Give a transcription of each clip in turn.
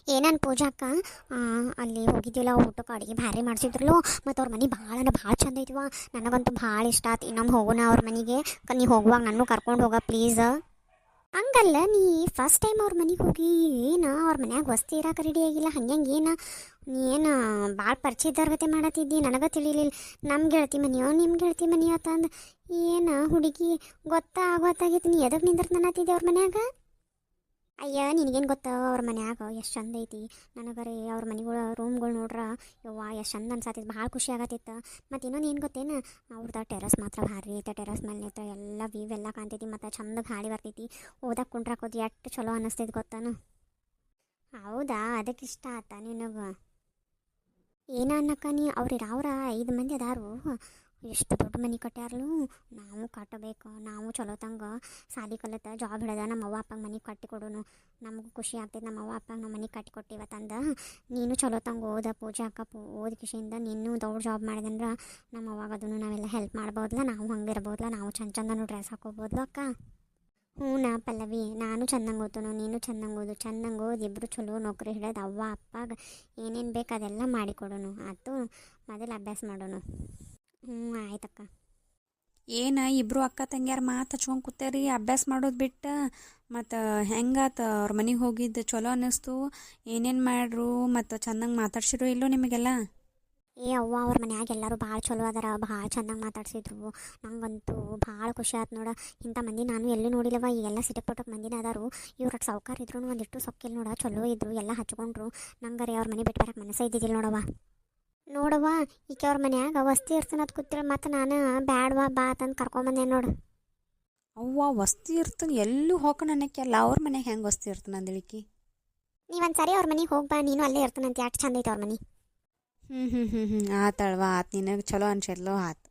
ಏನನ್ ಪೂಜಾ ಅಕ್ಕ ಅಲ್ಲಿ ಹೋಗಿದ್ದಿಲ್ಲ ಊಟಕ್ಕೆ ಅಡುಗೆ ಭಾರಿ ಮಾಡಿಸಿದ್ರಲ್ಲೋ ಮತ್ತು ಅವ್ರ ಮನೆ ಭಾಳ ಚಂದ ಐತಿವ. ನನಗಂತೂ ಭಾಳ ಇಷ್ಟ ಆತು. ಇನ್ನೊಮ್ಮೆ ಹೋಗೋಣ ಅವ್ರ ಮನೆಗೆ. ನೀ ಹೋಗುವಾಗ ನಾನು ಕರ್ಕೊಂಡು ಹೋಗ ಪ್ಲೀಸ್. ಹಂಗಲ್ಲ, ನೀ ಫಸ್ಟ್ ಟೈಮ್ ಅವ್ರ ಮನೆಗೆ ಹೋಗಿ ಏನು ಅವ್ರ ಮನ್ಯಾಗ ವಸ್ತಿ ಇರಕ್ಕೆ ರೆಡಿ ಆಗಿಲ್ಲ ಹಂಗೆ ಏನು ನೀ ಏನು ಭಾಳ ಪರಿಚಯದವ್ರ ಗತೆ ಮಾಡತ್ತಿದ್ದಿ. ನನಗೆ ತಿಳಿಲಿಲ್ಲ. ನಮ್ಮ ಗೆಳತಿ ಮನೆಯೋ ನಿಮ್ಮ ಗೆಳತಿ ಮನೆಯೋ ತಂದು ಏನು ಹುಡುಗಿ ಗೊತ್ತಾಗಿತ್ತು. ನೀ ಎದಕ್ಕೆ ನಿಂದಿರ್ತಾನತ್ತಿದ್ದೆ ಅವ್ರ ಮನ್ಯಾಗ? ಅಯ್ಯ ನಿನಗೇನು ಗೊತ್ತ ಅವ್ರ ಮನ್ಯಾಗ ಎಷ್ಟು ಚಂದ ಐತಿ. ನನಗರೆ ಅವ್ರ ಮನೆಗಳು ರೂಮ್ಗಳು ನೋಡ್ರ ಯವ್ವ ಎಷ್ಟು ಚಂದ ಅನ್ಸತ್ತಿತ್ತು. ಭಾಳ ಖುಷಿ ಆಗತ್ತಿತ್ತು. ಮತ್ತು ಇನ್ನೊಂದು ಏನು ಗೊತ್ತೇನು, ಅವ್ರದ್ದು ಟೆರಸ್ ಮಾತ್ರ ಭಾರಿ ಐತೆ. ಟೆರಸ್ ಮೇಲೆ ನಿಂತ ಎಲ್ಲ ವ್ಯೂ ಎಲ್ಲ ಕಾಣ್ತೈತಿ. ಮತ್ತು ಚಂದ ಗಾಳಿ ಬರ್ತೈತಿ. ಓದಕ್ಕೆ ಕುಂಡ್ರಾಕೋದು ಎಷ್ಟು ಚಲೋ ಅನ್ನಿಸ್ತೈತಿ ಗೊತ್ತಾನು. ಹೌದಾ, ಅದಕ್ಕೆ ಇಷ್ಟ ಆತ ನಿನಗೆ? ಏನ ಅನ್ನಕ್ಕ ನೀ ಅವ್ರ 5 ಮಂದಿ ಅದಾರು. ಎಷ್ಟು ದೊಡ್ಡ ಮನೆ ಕಟ್ಟ್ಯಾರಲು. ನಾವು ಕಟ್ಟಬೇಕು. ನಾವು ಚಲೋ ತಂಗ ಸಾಲಿ ಕಲಿತ ಜಾಬ್ ಹಿಡ್ದ ನಮ್ಮ ಅವ್ವ ಅಪ್ಪಂಗೆ ಮನೆ ಕಟ್ಟಿ ಕೊಡೋನು. ನಮಗೂ ಖುಷಿ ಆಗ್ತೈತೆ ನಮ್ಮ ಅವ್ವ ಅಪ್ಪಂಗೆ ನಾವು ಮನೆ ಕಟ್ಟಿ ಕೊಟ್ಟಿವತ್ತಂದ. ನೀನು ಚಲೋ ತಂಗ ಓದ ಪೂಜಾ ಅಕ್ಕ. ಓದ ಖುಷಿಯಿಂದ ನೀನು ದೊಡ್ಡ ಜಾಬ್ ಮಾಡಿದಂದ್ರೆ ನಮ್ಮ ಅವಾಗ ಅದನ್ನು ನಾವೆಲ್ಲ ಹೆಲ್ಪ್ ಮಾಡ್ಬೋದಲ್ಲ. ನಾವು ಹಂಗೆ ಇರ್ಬೋದಲ್ಲ. ನಾವು ಚಂದನು ಡ್ರೆಸ್ ಹಾಕೋಬೋದಲ್ಲ ಅಕ್ಕ. ಹ್ಞೂ ನಾ ಪಲ್ಲವಿ, ನಾನು ಚೆಂದಂಗೆ ಓದ್ತನು, ನೀನು ಚೆಂದಂಗೆ ಓದು. ಚೆಂದಂಗೆ ಓದಿ ಇಬ್ಬರು ಚಲೋ ನೌಕರಿ ಹಿಡಿದು ಅವ್ವ ಅಪ್ಪಾಗ ಏನೇನು ಬೇಕು ಅದೆಲ್ಲ ಮಾಡಿಕೊಡೋನು ಆಯ್ತು. ಮೊದಲು ಅಭ್ಯಾಸ ಮಾಡೋನು. ಹ್ಞೂ ಆಯ್ತಕ್ಕ. ಏನು ಇಬ್ಬರು ಅಕ್ಕ ತಂಗಿಯಾರು ಮಾತು ಹಚ್ಕೊಂಡು ಕೂತೇರಿ ಅಭ್ಯಾಸ ಮಾಡೋದು ಬಿಟ್ಟು? ಮತ್ತು ಹೆಂಗಾತ ಅವ್ರ ಮನೆಗೆ ಹೋಗಿದ್ದು ಚಲೋ ಅನ್ನಿಸ್ತು? ಏನೇನು ಮಾಡ್ರು ಮತ್ತು ಚಂದಂಗೆ ಮಾತಾಡ್ಸಿರೋ ಇಲ್ಲೋ ನಿಮಗೆಲ್ಲ? ಅವ್ವ ಅವ್ರ ಮನ್ಯಾಗ ಎಲ್ಲರೂ ಭಾಳ ಚಲೋ ಅದಾರ. ಭಾಳ ಚೆನ್ನಾಗಿ ಮಾತಾಡ್ಸಿದ್ರು. ನಂಗಂತೂ ಭಾಳ ಖುಷಿ ಆಯ್ತು ನೋಡ. ಇಂಥ ಮಂದಿ ನಾನು ಎಲ್ಲೂ ನೋಡಿಲ್ಲವ. ಈಗೆಲ್ಲ ಸಿಟಕ್ ಪಟಕ್ ಮಂದಿನ ಅದಾರು. ಇವ್ರ ಸಾವುಕಾರ ಇದ್ರು ಒಂದಿಷ್ಟು ಸೊಕ್ಕಿಲ್ಲ ನೋಡ. ಚಲೋ ಇದ್ರು, ಎಲ್ಲ ಹಚ್ಕೊಂಡ್ರು. ನಂಗರೆ ಅವ್ರ ಮನೆ ಬಿಟ್ಟು ಬರಕ್ಕೆ ಮನಸ್ಸೇ ಇದ್ದಿದ್ದಿಲ್ಲ ನೋಡವ್ವ. ಈಕೆ ಅವ್ರ ಮನ್ಯಾಗ ವಸ್ತಿ ಇರ್ತಾನತ್ ಕೂತಿರ. ಮತ್ತು ನಾನು ಬ್ಯಾಡ್ವಾ ಬಾ ತಂದು ಕರ್ಕೊಂಬಂದೆ ನೋಡು. ಅವ್ವ ವಸ್ತಿ ಇರ್ತಾನೆ ಎಲ್ಲೂ ಹೋಗೋಣ ಅನ್ನಕ್ಕೆಲ್ಲ ಅವ್ರ ಮನೆಗೆ ಹೆಂಗೆ ವಸ್ತಿ ಇರ್ತಾನೆ ಅಂದೇಳಿಕಿ? ನೀವೊಂದು ಸರಿ ಅವ್ರ ಮನೆಗೆ ಹೋಗಿ ಬಾ. ನೀನು ಅಲ್ಲೇ ಇರ್ತಾನಂತ. ಎಷ್ಟು ಚಂದ ಐತೆ ಅವ್ರ ಮನೆ. ಆತಳ್ವ ಆತು. ನಿನಗೆ ಚಲೋ ಅನ್ಸತ್ಲೋ ಆತು.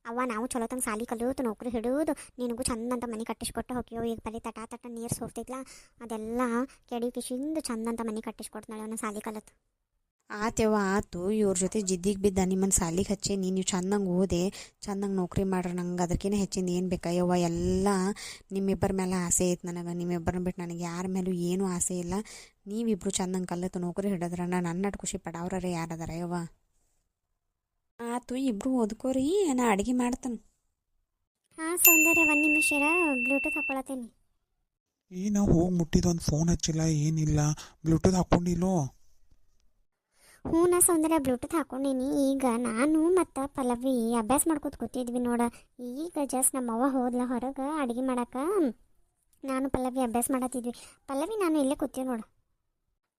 ಅವ್ವ ನಾವು ಚಲೋ ತಂಗ ಸಾಲಿ ಕಲಿಯೋದು ನೌಕರಿ ಹಿಡಿಯೋದು ನಿನಗೂ ಚಂದ ಅಂತ ಮನೆ ಕಟ್ಟಿಸ್ಕೊಟ್ಟು ಹೋಗ್ಯೋ. ಈಗ ಬರೀ ತಟ ನೀರು ಸೋರ್ತೈತ್ಲ ಅದೆಲ್ಲ ಕೆಡಿ ಕಿಶಿಂದು ಚಂದ ಅಂತ ಮನೆ ಕಟ್ಟಿಸ್ಕೊಡ್ತಾಳೆ ಅವನ ಸಾಲಿ ಕಲತ್ತು. ಆತೇವ ಆತು. ಇವ್ರ ಜೊತೆ ಜಿದ್ದಿಗೆ ಬಿದ್ದ ನಿಮ್ಮನ್ನು ಸಾಲಿಗೆ ಹಚ್ಚಿ ನೀವು ಚಂದಂಗೆ ಓದೆ ಚಂದಂಗೆ ನೌಕರಿ ಮಾಡ್ರೆ ನಂಗೆ ಅದಕ್ಕಿಂತ ಹೆಚ್ಚಿಂದ ಏನು ಬೇಕಾಯವ್ವ. ಎಲ್ಲ ನಿಮ್ಮಿಬ್ಬರ ಮೇಲೆ ಆಸೆ ಐತೆ ನನಗೆ. ನಿಮ್ಮಿಬ್ಬರನ್ನ ಬಿಟ್ಟು ನನಗೆ ಯಾರ ಮೇಲೂ ಏನೂ ಆಸೆ ಇಲ್ಲ. ನೀವಿಬ್ಬರು ಚಂದಂಗೆ ಕಲಿತು ನೌಕರಿ ಹಿಡಿದ್ರೆ ನನ್ನಟ್ಟು ಖುಷಿ ಪಡವ್ರೆ ಯಾರದಾರ ಯವ್ವ. ಆತು ಇಬ್ಬರು ಓದ್ಕೋರಿ. ನಾ ಅಡುಗೆ ಮಾಡ್ತಾನೆ. ಹಾಂ ಸೌಂದರ್ಯ, 1 ನಿಮಿಷ ಬ್ಲೂಟೂತ್ ಹಾಕೊಳತ್ತೇನೆ. ನಾವು ಹೋಗಿ ಮುಟ್ಟಿದೊಂದು ಫೋನ್ ಹಚ್ಚಿಲ್ಲ ಏನಿಲ್ಲ. ಬ್ಲೂಟೂತ್ ಹಾಕ್ಕೊಂಡಿಲ್ಲೋ? ಹ್ಞೂ ನಾ ಸೌಂದರ್ಯ ಬ್ಲೂಟೂತ್ ಹಾಕ್ಕೊಂಡೀನಿ. ಈಗ ನಾನು ಮತ್ತು ಪಲ್ಲವಿ ಅಭ್ಯಾಸ ಮಾಡ್ಕೊತ ಕೂತಿದ್ವಿ ನೋಡ. ಈಗ ಜಸ್ಟ್ ನಮ್ಮವ್ವ ಹೋದ್ಲ ಹೊರಗೆ ಅಡುಗೆ ಮಾಡಕ್ಕೆ. ನಾನು ಪಲ್ಲವಿ ಅಭ್ಯಾಸ ಮಾಡತ್ತಿದ್ವಿ. ಪಲ್ಲವಿ ನಾನು ಇಲ್ಲೇ ಕೂತೀವಿ ನೋಡು.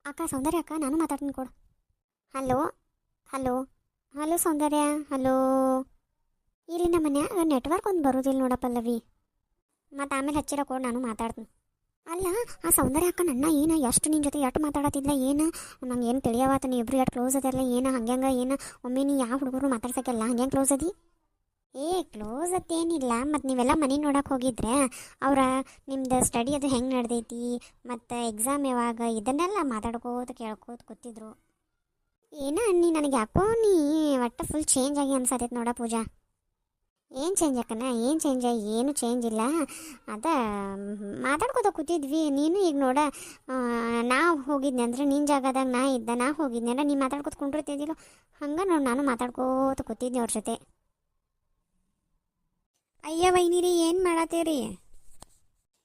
ಅಕ್ಕ ಸೌಂದರ್ಯ ಅಕ್ಕ, ನಾನು ಮಾತಾಡ್ತೀನಿ ಕೊಡು. ಹಲೋ ಹಲೋ ಹಲೋ ಸೌಂದರ್ಯ. ಹಲೋ. ಇಲ್ಲಿ ನಮ್ಮ ಮನ್ಯಾಗ ನೆಟ್ವರ್ಕ್ ಒಂದು ಬರೋದಿಲ್ಲ ನೋಡ ಪಲ್ಲವಿ. ಮತ್ತು ಆಮೇಲೆ ಹಚ್ಚಿರ ಕೊಡು, ನಾನು ಮಾತಾಡ್ತೀನಿ. ಅಲ್ಲ ಆ ಸೌಂದರ್ಯ ಅಕ್ಕ ನನ್ನ ಏನು ಎಷ್ಟು ನಿನ್ನ ಜೊತೆ ಎಷ್ಟು ಮಾತಾಡತ್ತಿದ್ಲ ಏನು? ನಂಗೆ ಏನು ತಿಳಿಯವಾತ. ನೀ ಇಬ್ಬರು ಎಷ್ಟು ಕ್ಲೋಸ್ ಅದಲ್ಲ ಏನು ಹಂಗೆ ಏನು? ಒಮ್ಮೆ ನೀ ಯಾವ ಹುಡುಗರು ಮಾತಾಡ್ಸೋಕ್ಕೆಲ್ಲ ಹಂಗೆ ಕ್ಲೋಸ್ ಅದಿ? ಕ್ಲೋಸ್ ಅತ್ತೇನಿಲ್ಲ. ಮತ್ತು ನೀವೆಲ್ಲ ಮನೆ ನೋಡಕ್ಕೆ ಹೋಗಿದ್ರೆ ಅವ್ರ ನಿಮ್ದು ಸ್ಟಡಿ ಅದು ಹೆಂಗೆ ನಡೆದೈತಿ ಮತ್ತು ಎಕ್ಸಾಮ್ ಯಾವಾಗ ಇದನ್ನೆಲ್ಲ ಮಾತಾಡ್ಕೋತ ಕೇಳ್ಕೋತ ಕೂತಿದ್ರು. ನೀ ನನಗೆ ಯಾಕೋ ನೀ ಒಟ್ಟು ಫುಲ್ ಚೇಂಜ್ ಆಗಿ ಅನ್ಸತೈತೆ ನೋಡ ಪೂಜಾ. ಏನು ಚೇಂಜ್ ಅಕ್ಕನ? ಏನು ಚೇಂಜ್? ಏನು ಚೇಂಜ್ ಇಲ್ಲ. ಅದ ಮಾತಾಡ್ಕೋತ ಕೂತಿದ್ವಿ. ನೀನು ಈಗ ನೋಡ ನಾ ಹೋಗಿದ್ನಿ ಅಂದ್ರೆ ನಿನ್ನ ಜಾಗದಾಗ ನಾ ಇದ್ದ. ನಾ ಹೋಗಿದ್ನಿ ಅಂದ್ರೆ ನೀ ಮಾತಾಡ್ಕೋತ ಕುಂಡಿರ್ತಿದ್ದಿಲ್ಲ. ಹಂಗೆ ನೋಡಿ ನಾನು ಮಾತಾಡ್ಕೋತ ಕೂತಿದ್ನಿ ಅವ್ರ ಜೊತೆ. ಅಯ್ಯ ವೈನಿರಿ ಏನು ಮಾಡತ್ತೀರಿ?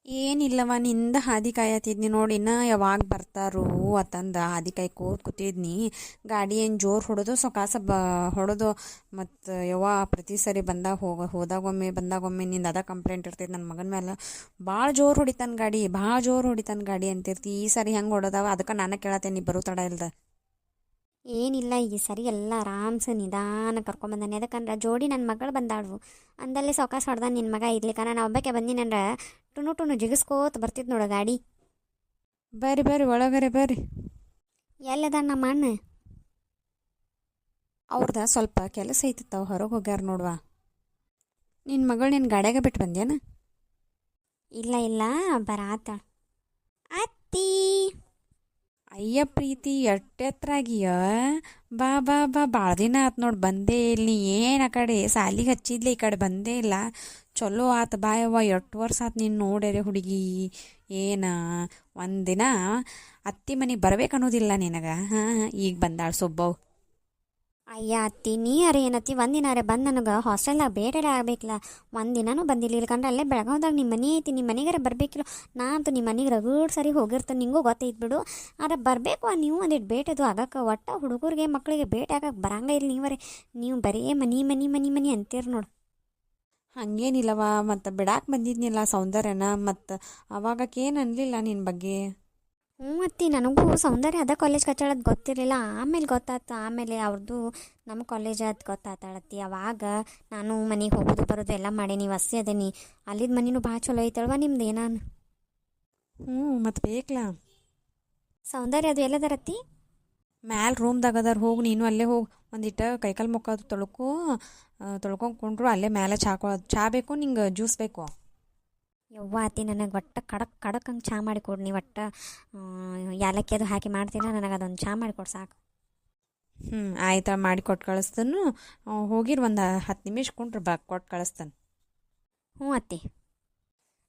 ಏನಿಲ್ಲವ, ನಿಂದ ಹಾದಿ ಕಾಯತ್ತಿದ್ನಿ ನೋಡಿ. ಇನ್ನು ಯಾವಾಗ ಬರ್ತಾರೋ ಅತ್ತಂದ ಹಾದಿ ಕಾಯ್ಕೋತ ಕೂತಿದ್ನಿ. ಗಾಡಿ ಏನು ಜೋರು ಹೊಡೋದು ಸೊಕಾಸ ಹೊಡೋದು. ಮತ್ತು ಯವ್ವ ಪ್ರತಿ ಸರಿ ಹೋದಾಗೊಮ್ಮೆ ಬಂದಾಗೊಮ್ಮೆ ನಿಂದು ಅದ ಕಂಪ್ಲೇಂಟ್ ಇರ್ತೈತೆ ನನ್ನ ಮಗನ ಮೇಲೆ. ಭಾಳ ಜೋರು ಹೊಡಿತಾನೆ ಗಾಡಿ, ಭಾಳ ಜೋರು ಹೊಡಿತಾನೆ ಗಾಡಿ ಅಂತಿರ್ತಿ. ಈ ಸರಿ ಹೆಂಗೆ ಹೊಡೋದವ ಅದಕ್ಕೆ ನಾನು ಕೇಳತ್ತೇನೆ, ನೀ ಬರೋ ತಡ ಇಲ್ದ. ಏನಿಲ್ಲ, ಈ ಸರಿ ಎಲ್ಲ ಆರಾಮ್ಸೆ ನಿಧಾನ ಕರ್ಕೊಂಬಂದಾನೆ. ಯಾಕಂದ್ರೆ ಜೋಡಿ ನನ್ನ ಮಗಳು ಬಂದಾಳು ಅಂದಲ್ಲಿ ಸೊಕಾಸ ಹೊಡ್ದಾನೆ ನಿನ್ನ ಮಗ. ಇರ್ಲಿಕ್ಕ ನಾನು ಒಬ್ಬಕ್ಕೆ ಬಂದಿನಂದ್ರೆ ಟುನು ಜಿಗಿಸ್ಕೋತ ಬರ್ತಿದ್ದು ನೋಡು ಗಾಡಿ. ಬರ್ರಿ ಒಳಗರೆ ಬರ್ರಿ. ಎಲ್ಲದ ನಮ್ಮ ಅಣ್ಣ? ಅವ್ರದ ಸ್ವಲ್ಪ ಕೆಲಸ ಐತಿತ್ತು, ಹೊರಗೆ ಹೋಗ್ಯಾರ ನೋಡ್ವಾ. ನಿನ್ನ ಮಗಳು ನಿನ್ನ ಗಾಡ್ಯಾಗ ಬಿಟ್ಟು ಬಂದೇನ? ಇಲ್ಲ ಬರಾತ. ಅತ್ತಿ ಅಯ್ಯ ಪ್ರೀತಿ ಎಟ್ಟೆತ್ರಾಗಿಯ ಬಾ ಬಾ ಬಾ ಭಾಳ ದಿನ ಆತು ನೋಡಿ ಬಂದೇ ಇಲ್ಲಿ ಏನು ಆ ಕಡೆ ಸಾಲಿಗೆ ಹಚ್ಚಿದ್ಲಿ ಈ ಕಡೆ ಬಂದೇ ಇಲ್ಲ ಚಲೋ ಆತು ಬಾಯವ್ವ ಎಷ್ಟು ವರ್ಷ ಆತು ನೀನು ನೋಡ್ಯಾರೆ ಹುಡುಗಿ ಏನ ಒಂದಿನ ಅತ್ತಿ ಮನೆಗೆ ಬರ್ಬೇಕು ಅನ್ನೋದಿಲ್ಲ ನಿನಗೆ ಹಾಂ ಈಗ ಬಂದಾಳ ಸೊಬ್ಬವ್ ಅಯ್ಯ ಅತ್ತಿ ನೀ ಅರೆ ಏನತ್ತಿ ಒಂದಿನಾರೆ ಬಂದು ನನಗೆ ಹಾಸ್ಟೆಲ್ದಾಗ ಬೇರೆ ಆಗ್ಬೇಕಲ್ಲ ಒಂದಿನೂ ಬಂದಿಲ್ಲ ಇಲ್ಕಂದ್ರೆ ಅಲ್ಲೇ ಬೆಳಗಾವ್ದಾಗ ನಿಮ್ಮ ಮನೆ ಐತಿ ನಿಮ್ಮ ಮನೆಗಾರ ಬರಬೇಕಿಲ್ಲ ನಾ ಅಂತೂ ನಿಮ್ಮ ಮನೆಗೆ ರಗಡ್ ಸರಿ ಹೋಗಿರ್ತೇನೆ ನಿಂಗೂ ಗೊತ್ತೈತೆ ಬಿಡು ಆದ್ರೆ ಬರಬೇಕು ನೀವು ಒಂದಿಟ್ಟು ಭೇಟಿ ಅದು ಆಗಕ್ಕೆ ಒಟ್ಟು ಹುಡುಗರಿಗೆ ಮಕ್ಕಳಿಗೆ ಭೇಟಿ ಆಗಕ್ಕೆ ಬರಂಗ ಇಲ್ಲ ನೀವರೇ ನೀವು ಬರೀ ಮನಿ ಮನಿ ಮನಿ ಮನಿ ಅಂತೀರಿ ನೋಡು ಹಂಗೇನಿಲ್ಲವ ಮತ್ತು ಬಿಡಾಕೆ ಬಂದಿದ್ನಿಲ್ಲ ಸೌಂದರ್ಯನ ಮತ್ತು ಅವಾಗಕ್ಕೇನು ಅನ್ಲಿಲ್ಲ ನಿನ್ನ ಬಗ್ಗೆ ಹ್ಞೂ ಅತ್ತಿ ನನಗೂ ಸೌಂದರ್ಯ ಅದ ಕಾಲೇಜ್ ಕಚ್ಚಾಳದು ಗೊತ್ತಿರಲಿಲ್ಲ ಆಮೇಲೆ ಗೊತ್ತಾಯ್ತು ಆಮೇಲೆ ಅವ್ರದ್ದು ನಮ್ಮ ಕಾಲೇಜ್ ಅದು ಗೊತ್ತಾತಾಳತ್ತಿ ಅವಾಗ ನಾನು ಮನೆಗೆ ಹೋಗೋದು ಬರೋದು ಎಲ್ಲ ಮಾಡೀನಿ ವಸ್ತಿ ಅದೇನಿ ಅಲ್ಲಿದ್ದು ಮನಿನೂ ಭಾಳ ಚಲೋ ಐತಲ್ವ ನಿಮ್ದು ಏನಾನು ಹ್ಞೂ ಮತ್ತು ಬೇಕಲ್ಲ ಸೌಂದರ್ಯ ಅದು ಎಲ್ಲದರತ್ತಿ ಮ್ಯಾಲೆ ರೂಮ್ದಾಗ ಅದಾರ ಹೋಗಿ ನೀನು ಅಲ್ಲೇ ಹೋಗಿ ಒಂದಿಟ್ಟು ಕೈಕಾಲು ಮುಖ ಅದು ತೊಳ್ಕೊಂಡ್ರು ಅಲ್ಲೇ ಮೇಲೆ ಚಾ ಬೇಕು ನಿಂಗೆ ಜ್ಯೂಸ್ ಬೇಕು ಯವ್ವ ಅತ್ತಿ ನನಗೆ ಒಟ್ಟು ಕಡಕ್ ಹಂಗೆ ಚಾ ಮಾಡಿಕೊಡು ನೀವು ಒಟ್ಟು ಯಾಲಕ್ಕಿ ಅದು ಹಾಕಿ ಮಾಡ್ತೀನ ನನಗೆ ಅದೊಂದು ಚಾ ಮಾಡಿಕೊಡು ಸಾಕು ಆಯ್ತಾ ಮಾಡಿ ಕೊಟ್ಟು ಕಳಿಸ್ತಾನು ಹೋಗಿರು ಒಂದು 10 ನಿಮಿಷ ಕುಂಟ್ರು ಕೊಟ್ಟು ಕಳಿಸ್ತಾನೆ ಹ್ಞೂ ಅತ್ತಿ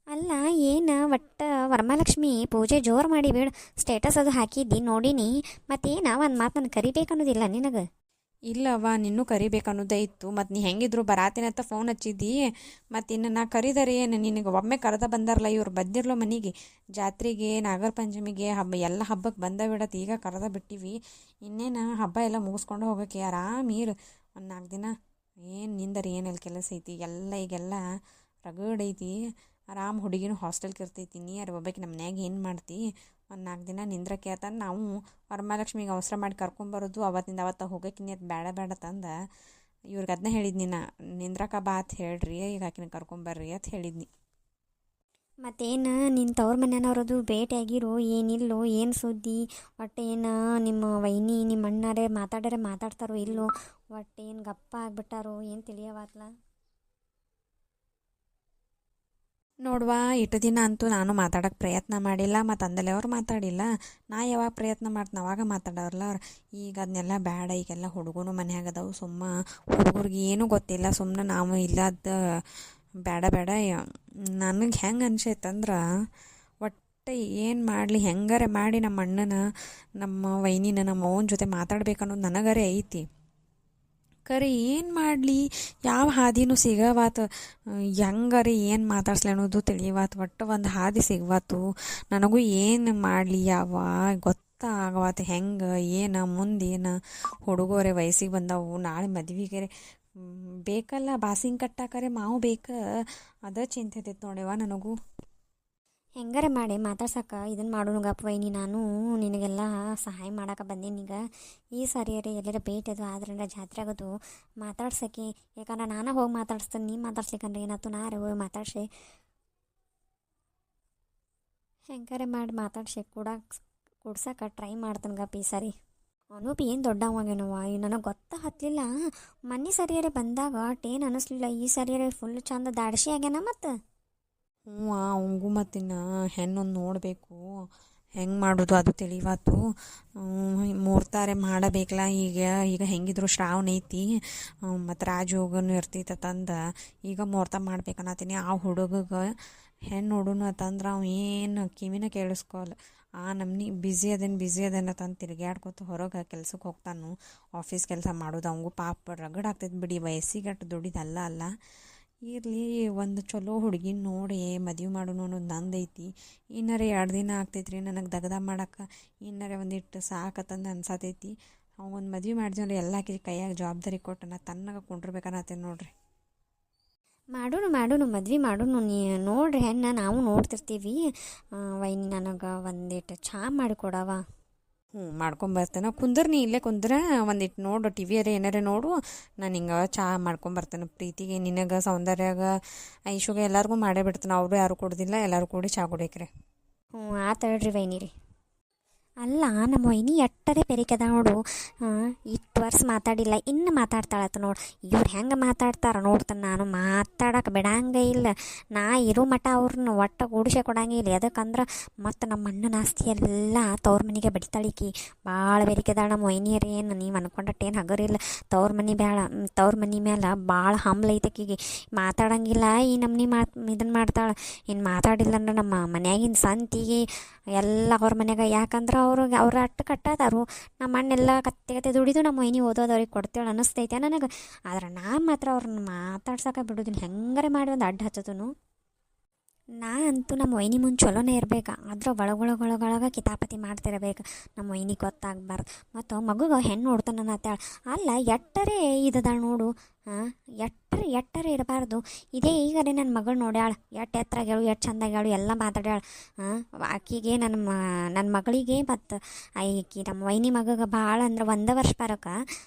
ಅಲ್ಲ ಏನು ಒಟ್ಟು ವರಮಹಾಲಕ್ಷ್ಮಿ ಪೂಜೆ ಜೋರು ಮಾಡಿ ಬಿಡು ಸ್ಟೇಟಸ್ ಅದು ಹಾಕಿದ್ದಿ ನೋಡೀನಿ ಮತ್ತೇನು ಒಂದು ಮಾತು ನನಗೆ ಕರಿಬೇಕು ಅನ್ನೋದಿಲ್ಲ ನಿನಗೆ ಇಲ್ಲವ್ವ ನಿನ್ನೂ ಕರಿಬೇಕನ್ನೋದೇ ಇತ್ತು ಮತ್ತು ನೀ ಹೆಂಗಿದ್ರು ಬರಾತೇನಂತ ಫೋನ್ ಹಚ್ಚಿದ್ದಿ ಮತ್ತು ಇನ್ನು ನಾ ಕರಿದರೆ ಏನು ನಿನಗೆ ಒಮ್ಮೆ ಕರೆದ ಬಂದಾರಲ್ಲ ಇವ್ರು ಬಂದಿರ್ಲೋ ಮನೆಗೆ ಜಾತ್ರೆಗೆ ನಾಗರ ಪಂಚಮಿಗೆ ಹಬ್ಬ ಎಲ್ಲ ಹಬ್ಬಕ್ಕೆ ಬಂದ ಬಿಡತ್ತೆ ಈಗ ಕರೆದ ಬಿಟ್ಟಿವಿ ಇನ್ನೇನು ಹಬ್ಬ ಎಲ್ಲ ಮುಗಿಸ್ಕೊಂಡು ಹೋಗೋಕ್ಕೆ ಆರಾಮೀರು ಒಂದು 4 ದಿನ ಏನು ನಿಂದರಿ ಏನೆಲ್ಲ ಕೆಲಸ ಐತಿ ಎಲ್ಲ ಈಗೆಲ್ಲ ರಗಡ್ ಐತಿ ಆರಾಮ್ ಹುಡುಗಿನೂ ಹಾಸ್ಟೆಲ್ಗೆ ಇರ್ತೈತಿ ನೀ ಯಾರು ಒಬ್ಬಾಕಿ ನಮ್ಮ ಮನ್ಯಾಗ ಏನು ಮಾಡ್ತಿ ಒಂದು 4 ದಿನ ನಿಂದ್ರಕ್ಕೆ ಆತ ನಾವು ವರಮಹಾಲಕ್ಷ್ಮಿಗೆ ಅವಸರ ಮಾಡಿ ಕರ್ಕೊಂಬರೋದು ಅವತ್ತಿಂದ ಅವತ್ತ ಹೋಗೋಕೆ ಬೇಡ ತಂದ ಇವ್ರಿಗೆ ಅದನ್ನ ಹೇಳಿದ್ನಿ ನಾ ನಿಂದ್ರಕ ಬಾ ಅಂತ ಹೇಳ್ರಿ ಈಗ ಆಕಿನ ಕರ್ಕೊಂಬರ್ರಿ ಅಂತ ಹೇಳಿದ್ನಿ ಮತ್ತೇನು ನಿನ್ನ ತವ್ರ ಮನೆಯವ್ರದ್ದು ಭೇಟಿಯಾಗಿರೋ ಏನಿಲ್ಲೋ ಏನು ಸುದ್ದಿ ಒಟ್ಟು ಏನು ನಿಮ್ಮ ವೈನಿ ನಿಮ್ಮ ಅಣ್ಣಾರೇ ಮಾತಾಡ್ತಾರೋ ಇಲ್ಲೋ ಒಟ್ಟು ಏನು ಗಪ್ಪ ಆಗ್ಬಿಟ್ಟಾರೋ ಏನು ತಿಳಿಯವಾತ್ಲ ನೋಡುವ ಇಟ್ಟು ದಿನ ಅಂತೂ ನಾನು ಮಾತಾಡೋಕ್ಕೆ ಪ್ರಯತ್ನ ಮಾಡಿಲ್ಲ ಮತ್ತು ಅಂದಲೇ ಅವ್ರು ಮಾತಾಡಿಲ್ಲ ನಾ ಯಾವಾಗ ಪ್ರಯತ್ನ ಮಾಡ್ತೀನಿ ಅವಾಗ ಮಾತಾಡೋರಲ್ಲ ಅವ್ರು ಈಗ ಅದನ್ನೆಲ್ಲ ಬೇಡ ಈಗೆಲ್ಲ ಹುಡುಗನು ಮನ್ಯಾಗದವು ಹುಡುಗರಿಗೆ ಏನೂ ಗೊತ್ತಿಲ್ಲ ಸುಮ್ಮನೆ ನಾವು ಇಲ್ಲದ ಬೇಡ ನನಗೆ ಹೆಂಗೆ ಅನ್ಸೈತಂದ್ರೆ ಒಟ್ಟು ಏನು ಮಾಡಲಿ ಹೆಂಗಾರೆ ಮಾಡಿ ನಮ್ಮ ಅಣ್ಣನ ನಮ್ಮ ವೈನಿನ ನಮ್ಮ ಅವನ ಜೊತೆ ಮಾತಾಡ್ಬೇಕನ್ನೋದು ನನಗರೆ ಐತಿ ಕರೆ ಏನು ಮಾಡಲಿ ಯಾವ ಹಾದಿನೂ ಸಿಗವಾತು ಹೆಂಗಾರೆ ಏನು ಮಾತಾಡ್ಸ್ಲಿ ಅನ್ನೋದು ತಿಳಿಯವಾತು ಒಟ್ಟು ಒಂದು ಹಾದಿ ಸಿಗವಾತು ನನಗೂ ಏನು ಮಾಡಲಿ ಯಾವ ಗೊತ್ತಾಗವಾತು ಹೆಂಗೆ ಏನು ಮುಂದೇನು ಹುಡುಗರೆ ವಯಸ್ಸಿಗೆ ಬಂದವು ನಾಳೆ ಮದ್ವೆಗೆ ಬೇಕಲ್ಲ ಬಾಸಿಂಗ್ ಕಟ್ಟಾಕರೆ ಮಾವು ಅದ ಚಿಂತೆ ಐತೆ ನೋಡ್ಯವ ನನಗೂ ಹೆಂಗಾರೆ ಮಾಡಿ ಮಾತಾಡ್ಸಕ್ಕೆ ಇದನ್ನು ಮಾಡೋನು ಗಪ್ಪ ವೈನಿ ನಾನು ನಿನಗೆಲ್ಲ ಸಹಾಯ ಮಾಡಕ್ಕೆ ಬಂದೀನಿ ಈಗ ಈ ಸರಿಯರೇ ಎಲ್ಲರ ಭೇಟಿ ಅದು ಆದ್ರಿಂದ ಜಾತ್ರೆ ಆಗೋದು ಮಾತಾಡ್ಸಕ್ಕೆ ಯಾಕಂದ್ರೆ ನಾನು ಹೋಗಿ ಮಾತಾಡ್ಸ್ತೇನೆ ನೀ ಮಾತಾಡ್ಸ್ಲಿಕ್ಕಂದ್ರೆ ಏನಾಯ್ತು ನಾರೇ ಹೋಗಿ ಮಾತಾಡ್ಸಿ ಹೆಂಗಾರೆ ಮಾಡಿ ಮಾತಾಡ್ಸಿ ಕುಡ್ಸಕ್ಕೆ ಟ್ರೈ ಮಾಡ್ತಾನೆ ಗಪ್ಪ ಈ ಸರಿ ಅನೂಪ್ ಏನು ದೊಡ್ಡವಾಗೇನವ ನನಗೆ ಹತ್ತಲಿಲ್ಲ ಮೊನ್ನೆ ಸರಿಯರೇ ಬಂದಾಗ ಟೇನ್ ಅನ್ನಿಸ್ಲಿಲ್ಲ ಈ ಸರಿಯರೇ ಫುಲ್ ಚಂದ ದಾಡ್ಸಿ ಆಗ್ಯಾನ ಮತ್ತು ಹ್ಞೂ ಅವಂಗೂ ಮತ್ತಿನ್ನು ಹೆಣ್ಣೊಂದು ನೋಡಬೇಕು ಹೆಂಗೆ ಮಾಡೋದು ಅದು ತಿಳಿವಾತು ಮುಹೂರ್ತಾರೆ ಮಾಡಬೇಕಲ್ಲ ಈಗ ಹೆಂಗಿದ್ರು ಶ್ರಾವಣ ಐತಿ ಮತ್ತು ರಾಜಯೋಗನೂ ಇರ್ತೈತೆ ತಂದ ಈಗ ಮುಹೂರ್ತ ಮಾಡ್ಬೇಕನ್ನತ್ತೀನಿ ಆ ಹುಡುಗಗೆ ಹೆಣ್ಣು ನೋಡೋನು ಅಂತಂದ್ರೆ ಅವ ಏನು ಕಿವಿನ ಕೇಳಿಸ್ಕೊಲ್ಲ ನಮ್ನಿ ಬ್ಯುಸಿ ಅದೇನು ತಂದು ತಿರುಗಾಡ್ಕೊತ ಹೊರಗೆ ಕೆಲ್ಸಕ್ಕೆ ಹೋಗ್ತಾನು ಆಫೀಸ್ ಕೆಲಸ ಮಾಡೋದು ಅವಂಗೂ ಪಾಪ ರಗಡ್ ಆಗ್ತೈತೆ ಬಿಡಿ ವಯಸ್ಸಿಗೆ ಅಷ್ಟು ದುಡಿದಲ್ಲ ಅಲ್ಲ ಇರಲಿ ಒಂದು ಚಲೋ ಹುಡುಗಿನ ನೋಡಿ ಮದುವೆ ಮಾಡೋನು ಅನ್ನೋದು ನಂದೈತಿ ಇನ್ನರೇ 2 ದಿನ ಆಗ್ತೈತ್ರಿ ನನಗೆ ದಗದ ಮಾಡಕ್ಕೆ ಇನ್ನರೇ ಒಂದಿಟ್ಟು ಸಾಕತ್ತಂದು ಅನ್ಸತೈತಿ ಒಂದು ಮದುವೆ ಮಾಡಿದ್ರೆ ಎಲ್ಲ ಕೈಯಾಗ ಜವಾಬ್ದಾರಿ ಕೊಟ್ಟು ನಾ ತನ್ನಗೆ ಕುಂಡ್ರಬೇಕನ್ನತ್ತೇನೆ ನೋಡ್ರಿ ಮಾಡೋನು ಮದ್ವೆ ಮಾಡೋನು ನೀ ನೋಡ್ರಿ ಹೆಣ್ಣ ನಾವು ನೋಡ್ತಿರ್ತೀವಿ ವೈನಿ ನನಗೆ ಒಂದಿಟ್ಟು ಚಹಾ ಮಾಡಿಕೊಡವ ಮಾಡ್ಕೊಂಬರ್ತೇನೆ ಕುಂದ್ರ ನೀ ಇಲ್ಲೇ ಕುಂದ್ರ ಒಂದಿಟ್ಟು ನೋಡು ಟಿ ವಿಯರ ಏನಾರ ನೋಡು ನಾನು ಹಿಂಗೆ ಚಹಾ ಮಾಡ್ಕೊಂಬರ್ತೇನೆ ಪ್ರೀತಿಗೆ ನಿನಗೆ ಸೌಂದರ್ಯಾಗ ಐಶುಗೆ ಎಲ್ಲರಿಗೂ ಮಾಡೇ ಬಿಡ್ತೇನೆ ಅವರು ಯಾರು ಕೊಡೋದಿಲ್ಲ ಎಲ್ಲರೂ ಕೂಡಿ ಚಹಾ ಕುಡಿಯಕ್ರೆ ಆತ ಹೇಳ್ರಿ ವೈನಿ ರೀ ಅಲ್ಲ ನಮ್ಮ ವೈನಿ ಎಟ್ಟರೆ ಬೆರಿಕದ ನೋಡು. ಇಷ್ಟು ವರ್ಷ ಮಾತಾಡಿಲ್ಲ, ಇನ್ನು ಮಾತಾಡ್ತಾಳತ್ತ ನೋಡು. ಇವ್ರು ಹೆಂಗೆ ಮಾತಾಡ್ತಾರ ನೋಡ್ತಾನೆ, ನಾನು ಮಾತಾಡಕ್ಕೆ ಬಿಡಂಗೆ ಇಲ್ಲ. ನಾ ಇರೋ ಮಠ ಅವ್ರನ್ನ ಒಟ್ಟ ಕೂಡಿಸೇ ಕೊಡಂಗಿಲ್ಲ. ಯಾಕಂದ್ರೆ ಮತ್ತು ನಮ್ಮ ಅಣ್ಣನ ಆಸ್ತಿ ಎಲ್ಲ ತವ್ರ ಮನೆಗೆ ಬಡಿತಾಳಿಕಿ. ಭಾಳ ಬೆರಿಕೆದಾಳ ನಮ್ಮ ವೈನಿಯರು. ಏನು ನೀವು ಅನ್ಕೊಂಡಟ್ಟೇನು ಹಗರಿಲ್ಲ. ತವ್ರ ಮನೆ ಮೇಲೆ ಭಾಳ ಹಂಬಲ ಐತಕಿಗೆ. ಮಾತಾಡಂಗಿಲ್ಲ, ಈ ನಮ್ನಿ ಇದನ್ನು ಮಾಡ್ತಾಳೆ. ಇನ್ನು ಮಾತಾಡಿಲ್ಲ ಅಂದ್ರೆ ನಮ್ಮ ಮನ್ಯಾಗಿನ ಸಂತಿಗೆ ಎಲ್ಲ ಅವ್ರ ಮನ್ಯಾಗ. ಯಾಕಂದ್ರೆ ಅವ್ರು ಅಟ್ಟು ಕಟ್ಟದಾರು. ನಮ್ಮ ಅಣ್ಣೆಲ್ಲ ಕತ್ತೆ ದುಡಿದು ನಮ್ಮ ವೈನಿ ಓದೋದು ಅವ್ರಿಗೆ ಕೊಡ್ತೇವೆ ಅನ್ನಿಸ್ತೈತೆ ನನಗೆ. ಆದ್ರೆ ನಾ ಮಾತ್ರ ಅವ್ರನ್ನ ಮಾತಾಡ್ಸೋಕೆ ಬಿಡೋದಿಲ್ಲ. ಹೆಂಗಾರೆ ಮಾಡಿ ಒಂದು ಅಡ್ಡ ಹಚ್ಚೋದು. ನಾ ಅಂತೂ ನಮ್ಮ ವೈನಿ ಮುಂದೆ ಚಲೋನೇ ಇರ್ಬೇಕು. ಆದ್ರೆ ಒಳಗೊಳಗೊಳಗೊಳಗೆ ಕಿತಾಪತಿ ಮಾಡ್ತಿರ್ಬೇಕು. ನಮ್ಮ ವೈನಿ ಗೊತ್ತಾಗಬಾರ್ದು. ಮತ್ತು ಮಗುಗೆ ಹೆಣ್ಣು ನೋಡ್ತಾನೆ ಅನ್ನತ್ತಾಳೆ. ಅಲ್ಲ ಎಟ್ಟರೆ ಇದದಾಳ ನೋಡು. ಎಟ್ಟರೆ ಇರಬಾರ್ದು. ಇದೇ ಈಗರೆ ನನ್ನ ಮಗಳು ನೋಡ್ಯಾಳ, ಎಷ್ಟು ಎತ್ತರಾಗ್ಯಾಳು, ಎಷ್ಟು ಚಂದಾಗ್ಯಾಳು, ಎಲ್ಲ ಮಾತಾಡ್ಯಾಳ. ಆಕಿಗೆ ನನ್ನ ಮಗಳಿಗೆ ಮತ್ತು ಆಕಿ ನಮ್ಮ ವೈನಿ ಮಗಗೆ ಭಾಳ ಅಂದ್ರೆ 1 ವರ್ಷ ಬರೋಕೆ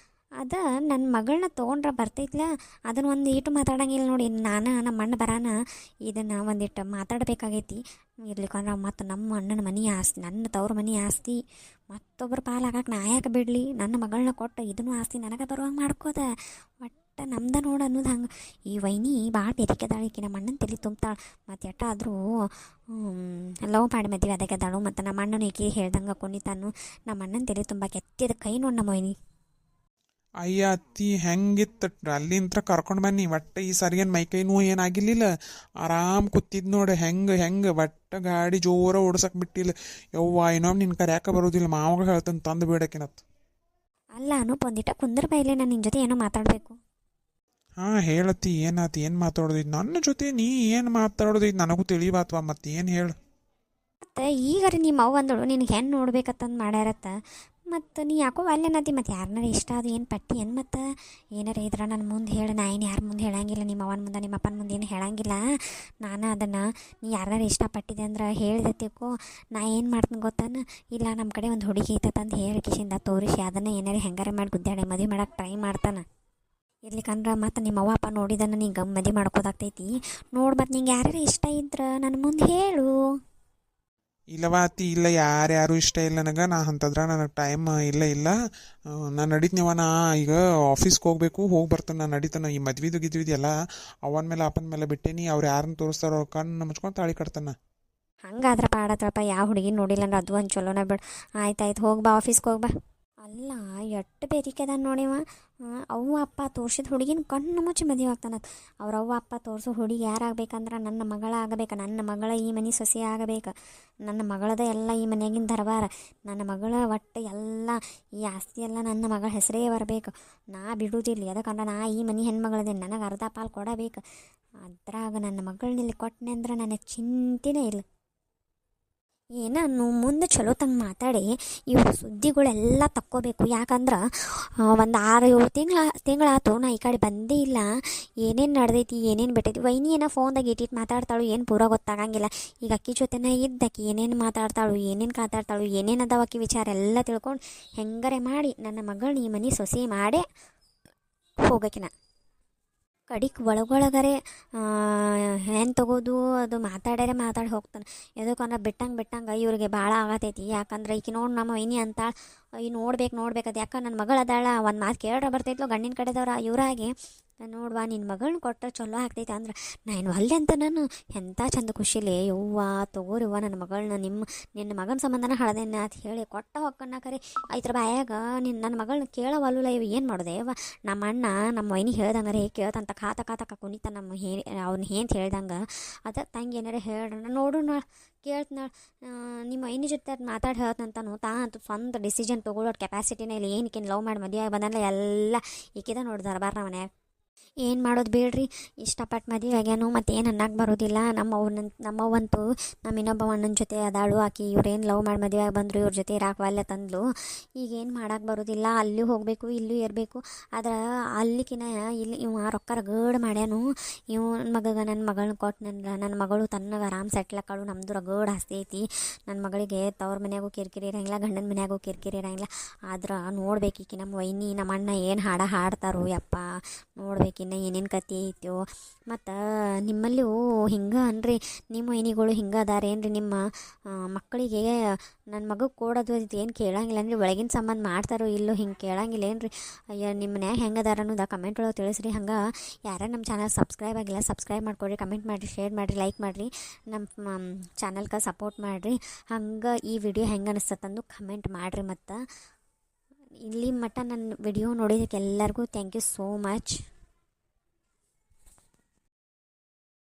ಅದು ನನ್ನ ಮಗಳನ್ನ ತೊಗೊಂಡ್ರೆ ಬರ್ತೈತ್ಲ. ಅದನ್ನು ಒಂದು ಈಟು ಮಾತಾಡಂಗಿಲ್ಲ ನೋಡಿ. ನಾನು ನಮ್ಮ ಅಣ್ಣ ಬರಾನ ಇದನ್ನು ಒಂದಿಟ್ಟು ಮಾತಾಡಬೇಕಾಗೈತಿ. ಇರ್ಲಿಕ್ಕಂದ್ರೆ ಮತ್ತು ನಮ್ಮ ಅಣ್ಣನ ಮನೆ ಆಸ್ತಿ, ನನ್ನ ತವ್ರ ಮನೆ ಆಸ್ತಿ ಮತ್ತೊಬ್ಬರು ಪಾಲಾಗಕ್ಕೆ ನಾ ಯಾಕೆ ಬಿಡಲಿ. ನನ್ನ ಮಗಳನ್ನ ಕೊಟ್ಟು ಇದನ್ನು ಆಸ್ತಿ ನನಗೆ ಬರುವಂಗೆ ಮಾಡ್ಕೋದ. ಒಟ್ಟು ನಮ್ದು ನೋಡು ಅನ್ನೋದು ಹಂಗೆ. ಈ ವೈನಿ ಭಾಳ ಬೆರಿಕೆದಾಳಿಕಿ. ನಮ್ಮ ಅಣ್ಣನ ತಲೆ ತುಂಬ್ತಾಳೆ. ಮತ್ತು ಎಷ್ಟಾದರೂ ಲವ್ ಮಾಡಿ ಮದುವೆ ಅದಕ್ಕೆದಾಳು. ಮತ್ತು ನಮ್ಮ ಅಣ್ಣನ ಈಕಿ ಹೇಳ್ದಂಗೆ ಕುಣಿತಾನು. ನಮ್ಮ ಅಣ್ಣನ ತಲೆ ತುಂಬ ಕೆತ್ತಿದ ಕೈ ನೋಡಿ ನಮ್ಮ ವೈನಿ. ಅಯ್ಯ ಅತ್ತಿ ಹೆಂಗಿತ್ತು ಅಲ್ಲಿಂತ್ರ ಕರ್ಕೊಂಡು ಬನ್ನಿ. ಒಟ್ಟು ಈ ಸರಿ ಏನು ಮೈಕೈ ನೋವು ಏನಾಗಿರ್ಲಿಲ್ಲ. ಆರಾಮ್ ಕೂತಿದ್ ನೋಡಿ. ಹೆಂಗೆ ಒಟ್ಟು ಗಾಡಿ ಜೋರ ಓಡ್ಸಕ್ಕೆ ಬಿಟ್ಟಿಲ್ಲ. ಯವ್ವ ಇನ್ನೊಮ್ಮೆ ನಿನ್ನ ಕರ್ಯಾಕ ಬರೋದಿಲ್ಲ. ಮಾವಾಗ ಹೇಳ್ತಾನೆ ತಂದು ಬಿಡಕಿನತ್ತು. ಅಲ್ಲ ಅನೂಪ್, ಒಂದಿಟ ಕುಂದ್ರ ಬೈಲೆ, ನಾನು ನಿನ್ನ ಜೊತೆ ಏನೋ ಮಾತಾಡಬೇಕು. ಹಾಂ ಹೇಳತ್ತಿ, ಏನಾತಿ, ಏನು ಮಾತಾಡೋದೈತಿ ನನ್ನ ಜೊತೆ? ನೀ ಏನು ಮಾತಾಡೋದೈತಿ ನನಗೂ ತಿಳಿಬಾತ್ವಾ. ಮತ್ತೆ ಏನು ಹೇಳು. ಮತ್ತು ಈಗಾರಿ ನಿಮ್ಮ ಅವ್ವ ಅಂದಳು ನಿನಗೆ ಹೆಣ್ಣು ನೋಡ್ಬೇಕತ್ತಂದು ಮಾಡ್ಯಾರತ್ತ. ಮತ್ತು ನೀ ಯಾಕೋ ಅಲ್ಲೇನದಿ. ಮತ್ತು ಯಾರನ್ನಾರ ಇಷ್ಟ ಅದು ಏನು ಪಟ್ಟಿ ಏನು? ಮತ್ತು ಏನಾರ ಇದ್ರೆ ನನ್ನ ಮುಂದೆ ಹೇಳು. ನಾ ಏನು ಯಾರ ಮುಂದೆ ಹೇಳಂಗಿಲ್ಲ. ನಿಮ್ಮ ಅವನ ಮುಂದೆ ನಿಮ್ಮ ಅಪ್ಪನ ಮುಂದೆ ಏನು ಹೇಳಂಗಿಲ್ಲ. ನಾನು ಅದನ್ನು ನೀ ಯಾರನ್ನಾರ ಇಷ್ಟಪಟ್ಟಿದೆ ಅಂದ್ರೆ ಹೇಳಿದತ್ತಿಕೋ. ನಾ ಏನು ಮಾಡ್ತೀನಿ ಗೊತ್ತಾನ, ಇಲ್ಲ ನಮ್ಮ ಕಡೆ ಒಂದು ಹುಡುಗಿ ಐತಂದು ಹೇಳಿ ಕಿಶಿಂದ ತೋರಿಸಿ ಅದನ್ನು ಏನಾರ ಹೆಂಗಾರ ಮಾಡಿ ಗುದ್ದಾಡೆ ಮದುವೆ ಮಾಡೋಕೆ ಟ್ರೈ ಮಾಡ್ತಾನೆ. ಇರ್ಲಿಕ್ಕಂದ್ರೆ ಮತ್ತು ನಿಮ್ಮ ಅವ್ವ ಅಪ್ಪ ನೋಡಿದನ್ನು ನೀ ಮದುವೆ ಮಾಡ್ಕೋದಾಗ್ತೈತಿ. ನೋಡಿ ಮತ್ತು ನಿಂಗೆ ಯಾರ್ಯಾರು ಇಷ್ಟ ಇದ್ರೆ ನನ್ನ ಮುಂದೆ ಹೇಳು. ಇಲ್ಲವಾ ಅತ್ತಿ, ಇಲ್ಲ ಯಾರ್ಯಾರು ಇಷ್ಟ ಇಲ್ಲ ನನಗೆ. ನಾ ಅಂತಂದ್ರೆ ನನಗೆ ಟೈಮ್ ಇಲ್ಲ. ನಾನು ನಡೀತೀನವ. ನಾ ಈಗ ಆಫೀಸ್ಗೆ ಹೋಗಿ ಬರ್ತಾನೆ. ನಾನು ನಡೀತಾನೆ. ಈ ಮದ್ವಿದು ಎಲ್ಲ ಅವನ ಮೇಲೆ ಅಪ್ಪನ ಮೇಲೆ ಬಿಟ್ಟೇನಿ. ಅವ್ರು ಯಾರನ್ನ ತೋರಿಸ್ತಾರೋ ಕಣ್ಣು ಮುಚ್ಕೊಂಡು ತಾಳಿ ಕಟ್ತಾನೆ. ಹಂಗಾದ್ರೆ ಪಾಡತ್ರಪ್ಪ. ಯಾವ ಹುಡುಗಿ ನೋಡಿಲ್ಲ ಅಂದ್ರೆ ಅದು ಒಂದು ಚಲೋನ ಬಿಡು. ಆಯ್ತಾಯ್ತು, ಹೋಗಿ ಬಾ, ಆಫೀಸ್ಗೆ ಹೋಗಿ ಬಾ. ಅಲ್ಲ ಎಷ್ಟು ಬೇರಿಕೆದ ನೋಡಿವ. ಅವ್ವ ಅಪ್ಪ ತೋರಿಸಿದ ಹುಡುಗಿನ ಕಣ್ಣು ಮುಚ್ಚಿ ಮದುವೆ ಆಗ್ತಾನತ್. ಅವ್ರ ಅವ್ವ ಅಪ್ಪ ತೋರಿಸೋ ಹುಡುಗಿ ಯಾರಾಗಬೇಕಂದ್ರೆ ನನ್ನ ಮಗಳ ಆಗಬೇಕು. ನನ್ನ ಮಗಳ ಈ ಮನೆ ಸೊಸೆ ಆಗಬೇಕು. ನನ್ನ ಮಗಳದ ಎಲ್ಲ ಈ ಮನೆಯಾಗಿನ ದರಬಾರ. ನನ್ನ ಮಗಳ ಒಟ್ಟು ಎಲ್ಲ ಈ ಆಸ್ತಿ ಎಲ್ಲ ನನ್ನ ಮಗಳ ಹೆಸರೇ ಬರಬೇಕು. ನಾ ಬಿಡುವುದಿಲ್ಲ. ಯಾಕಂದ್ರೆ ನಾ ಈ ಮನೆ ಹೆಣ್ಮಗಳದೇನೆ. ನನಗೆ ಅರ್ಧ ಪಾಲು ಕೊಡಬೇಕು. ಅದ್ರಾಗ ನನ್ನ ಮಗಳನ್ನಿಲ್ಲಿ ಕೊಟ್ಟನೆ ಅಂದ್ರೆ ನನಗೆ ಚಿಂತೆನೇ ಇಲ್ಲ. ನಾನು ಮುಂದೆ ಚಲೋ ತಂಗೆ ಮಾತಾಡಿ ಇವು ಸುದ್ದಿಗಳೆಲ್ಲ ತಕ್ಕೋಬೇಕು. ಯಾಕಂದ್ರೆ ಒಂದು 6-7 ತಿಂಗಳಾತು ನಾ ಈ ಕಡೆ ಬಂದೇ ಇಲ್ಲ. ಏನೇನು ನಡೆದೈತಿ, ಏನೇನು ಬಿಟ್ಟೈತಿ. ವೈನಿ ಏನೋ ಫೋನ್ದಾಗ ಇಟ್ಟಿಟ್ಟು ಮಾತಾಡ್ತಾಳು, ಏನು ಪೂರ ಗೊತ್ತಾಗಂಗಿಲ್ಲ. ಈಗ ಅಕ್ಕಿ ಜೊತೆನ ಇದ್ದಕ್ಕಿ ಏನೇನು ಮಾತಾಡ್ತಾಳು, ಏನೇನು ಅದಾವ ಅಕ್ಕಿ ವಿಚಾರ ಎಲ್ಲ ತಿಳ್ಕೊಂಡು ಹೆಂಗಾರೆ ಮಾಡಿ ನನ್ನ ಮಗಳನ್ನ ಈ ಮನೆ ಸೊಸೆ ಮಾಡೇ ಹೋಗಕಿನ. ಕಡಿಗೆ ಒಳಗೊಳಗರೆ ಏನು ತಗೋದು ಅದು ಮಾತಾಡಿ ಹೋಗ್ತಾನೆ. ಎದಕ್ಕಂದ್ರೆ ಬಿಟ್ಟಂಗೆ ಇವ್ರಿಗೆ ಭಾಳ ಆಗತೈತಿ. ಯಾಕಂದ್ರೆ ಈಕಿ ನೋಡಿ ನಮ್ಮ ವೈನಿ ಅಂತಾಳೆ, ಈ ನೋಡ್ಬೇಕು ಯಾಕೆ ನನ್ನ ಮಗಳು ಅದಾಳ, ಒಂದು ಮಾತು ಕೇಳ್ರ ಬರ್ತೈತ್ಲೋ ಗಂಡಿನ ಕಡೆದವ್ರ ಇವರಾಗಿ. ನೋಡ್ವಾ ನಿನ್ನ ಮಗಳನ್ನ ಕೊಟ್ಟರೆ ಚಲೋ ಆಗ್ತೈತೆ ಅಂದ್ರೆ ನಾನು ಅಲ್ಲೇ ಅಂತ ನಾನು ಎಂಥ ಚಂದ ಖುಷಿಲೇ. ಯವ್ವ ತಗೋರಿವ್ವ ನನ್ನ ಮಗಳನ್ನ ನಿನ್ನ ಮಗನ ಸಂಬಂಧನ ಹಳದೇನೆ ಅಂತ ಹೇಳಿ ಕೊಟ್ಟ ಹೊಕ್ಕನ್ನ ಕರೆ ಐತ್ರ ಬಾಯಾಗ ನನ್ನ ಮಗಳನ್ನ ಕೇಳವಲ್ಲ. ಇವು ಏನು ಮಾಡೋದೆ ಯವ್ವ. ನಮ್ಮ ಅಣ್ಣ ನಮ್ಮ ವೈನಿ ಹೇಳ್ದಂಗಾರೆ ಕೇಳ್ತಂತ ಕಾತ ಕುಣಿತ ನಮ್ಮ ಅವ್ನ ಅಂತ ಹೇಳ್ದಂಗೆ. ಅದ ತಂಗಿ ಏನಾರ ಹೇಳ್ರ ನೋಡು ಕೇಳ್ತಾಳ. ನಿಮ್ಮ ವೈನಿ ಜೊತೆ ಅದು ಮಾತಾಡಿ ಹೇಳ್ತಂತಾನು. ಅಂತ ಸ್ವಂತ ಡಿಸಿಷನ್ ತೊಗೊಳ್ಳೋ ಕೆಪಾಸಿಟಿನೇ ಇಲ್ಲ. ಏನಕ್ಕೇನು ಲವ್ ಮಾಡಿ ಮದುವೆ ಬಂದಲ್ಲ ಎಲ್ಲ ಈಕಿದ ನೋಡಿದಾರ ಬಾರ ನಮ್ಮ ಮನ್ಯಾಗ. ಏನು ಮಾಡೋದು ಬೇಡ್ರಿ, ಇಷ್ಟಪಟ್ಟು ಮದುವೆ ಆಗ್ಯಾನು. ಮತ್ತು ಏನು ಅನ್ನಕ್ಕೆ ಬರೋದಿಲ್ಲ. ನಮ್ಮವ್ವಂತೂ ನಮ್ಮ ಇನ್ನೊಬ್ಬ ಅಣ್ಣನ ಜೊತೆ ಅದಾಳು. ಆಕಿ ಇವ್ರೇನು ಲವ್ ಮಾಡಿ ಮದುವೆ ಆಗಿ ಬಂದರು, ಇವ್ರ ಜೊತೆ ಇರಾಕವಲ್ಲ ತಂದ್ಲು. ಈಗೇನು ಮಾಡೋಕ್ಕೆ ಬರೋದಿಲ್ಲ. ಅಲ್ಲಿ ಹೋಗಬೇಕು, ಇಲ್ಲೂ ಇರಬೇಕು. ಆದ್ರೆ ಅಲ್ಲಿಕಿನ ಇಲ್ಲಿ ಇವ ರೊಕ್ಕ ರಗಡ್ ಮಾಡ್ಯಾನು. ನನ್ನ ಮಗಳನ್ನ ಕೊಟ್ಟನಲ್ಲ. ನನ್ನ ಮಗಳು ತನ್ನಗೆ ಆರಾಮ್ ಸೆಟ್ಲಕ್ಕಳು. ನಮ್ಮದು ರಗಡ್ ಆಸ್ತಿ ಐತಿ. ನನ್ನ ಮಗಳಿಗೆ ತವ್ರ ಮನ್ಯಾಗೂ ಕಿರಿಕಿರಿ ಇರೋಂಗಿಲ್ಲ, ಗಂಡನ ಮನ್ಯಾಗೂ ಕಿರಿಕಿರಿ ಇರೋಂಗಿಲ್ಲ. ಆದ್ರೆ ನೋಡ್ಬೇಕೀಕಿ ನಮ್ಮ ವೈನಿ ನಮ್ಮ ಅಣ್ಣ ಏನು ಹಾಡ್ತಾರೋ ಯಪ್ಪ ನೋಡ್ಬೇಕು. ಆಕಿನ ಏನೇನು ಕತೆ ಐತೋ ಮತ್ತು ನಿಮ್ಮಲ್ಲೂ ಹಿಂಗೆ ಅನ್ರಿ ನಿಮ್ಮ ಏನಿಗಳು ಹಿಂಗೆ ಅದಾರೇನ್ರಿ ನಿಮ್ಮ ಮಕ್ಕಳಿಗೆ ನನ್ನ ಮಗಗೆ ಕೊಡೋದು ಇದು ಏನು ಕೇಳಂಗಿಲ್ಲ ಅಂದ್ರೆ ಒಳಗಿನ ಸಂಬಂಧ ಮಾಡ್ತಾರೋ ಇಲ್ಲೋ ಹಿಂಗೆ ಕೇಳಂಗಿಲ್ಲ ಏನ್ರಿ ಅಯ್ಯ ನಿಮ್ಮ ಮನ್ಯಾಗ ಹೆಂಗೆ ಅದಾರ ಅನ್ನೋದು ಕಮೆಂಟ್ ಒಳಗೆ ತಿಳಿಸ್ರಿ ಹಂಗೆ ಯಾರು ನಮ್ಮ ಚಾನಲ್ ಸಬ್ಸ್ಕ್ರೈಬ್ ಆಗಿಲ್ಲ ಸಬ್ಸ್ಕ್ರೈಬ್ ಮಾಡ್ಕೊಡ್ರಿ ಕಮೆಂಟ್ ಮಾಡಿರಿ ಶೇರ್ ಮಾಡಿರಿ ಲೈಕ್ ಮಾಡಿರಿ ನಮ್ಮ ಚಾನಲ್ಗೆ ಸಪೋರ್ಟ್ ಮಾಡಿರಿ ಹಂಗೆ ಈ ವಿಡಿಯೋ ಹೆಂಗೆ ಅನಿಸ್ತಂದು ಕಮೆಂಟ್ ಮಾಡಿರಿ ಮತ್ತು ಇಲ್ಲಿ ಮಟ್ಟ ನನ್ನ ವಿಡಿಯೋ ನೋಡಿದ್ದಕ್ಕೆ ಎಲ್ಲರಿಗೂ ಥ್ಯಾಂಕ್ ಯು ಸೋ ಮಚ್.